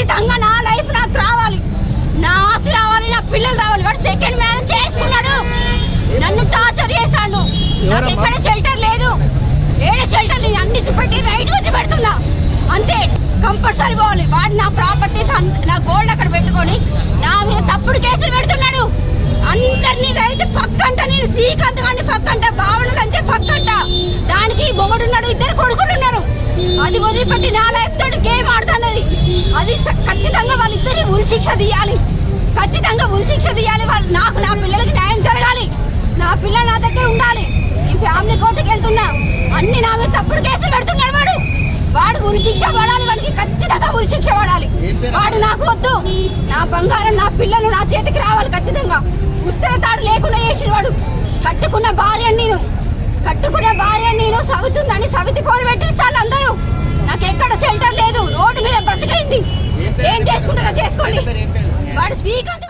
ఖచ్చితంగా నా లైఫ్ నాకు రావాలి, నా ఆస్తి రావాలి, నా పిల్లలు రావాలి. వాడు సెకండ్ మ్యారేజ్ చేసుకున్నాడు, నన్ను టార్చర్ చేస్తాడు. నాకు ఎక్కడ షెల్టర్ లేదు, ఏడ షెల్టర్ నేను అన్ని చూపెట్టి రైట్ వచ్చి పెడుతున్నా అంతే. కంపల్సరీ పోవాలి. వాడు నా ప్రాపర్టీస్ నా గోల్డ్ అక్కడ పెట్టుకొని నా మీద తప్పుడు కేసులు పెడుతున్నాడు. అందరినీ రైట్ ఫక్ అంట, నేను శ్రీకాంత్ గాండి ఫక్ అంట, భావనలు అంటే ఫక్ అంట. దానికి మొగుడున్నాడు, ఇద్దరు కొడుకులు ఉన్నారు. అది వదిలిపెట్టి నా లైఫ్ తోటి గేమ్ ఆడుతున్నది. అది ఖచ్చితంగా వాళ్ళిద్దరిని ఉరిశిక్ష తీయాలి, ఖచ్చితంగా ఉరిశిక్ష తీయాలి. వాళ్ళు నాకు నా పిల్లలకి న్యాయం జరగాలి, నా పిల్లలు నా దగ్గర ఉండాలి. ఈ ఫ్యామిలీ కోర్టుకి వెళ్తున్నా, అన్ని నా మీద తప్పుడు కేసులు పెడుతున్నాడు. వాడు ఉరిశిక్ష పడాలి, వాడికి ఖచ్చితంగా ఉరిశిక్ష పడాలి. వాడు నాకు వద్దు, నా బంగారం నా పిల్లలు నా చేతికి రావాలి ఖచ్చితంగా. ఉత్తర తాడు లేకుండా చేసిన వాడు. కట్టుకున్న భార్య నేను సవితుందని సవితి పోలు పెట్టిస్తాను అందరూ. నాకు ఎక్కడ షెల్టర్ లేదు, రోడ్డు మీద బ్రతికైంది. ఏం చేసుకుంటారో చేసుకోండి. వాడు శ్రీకాంత్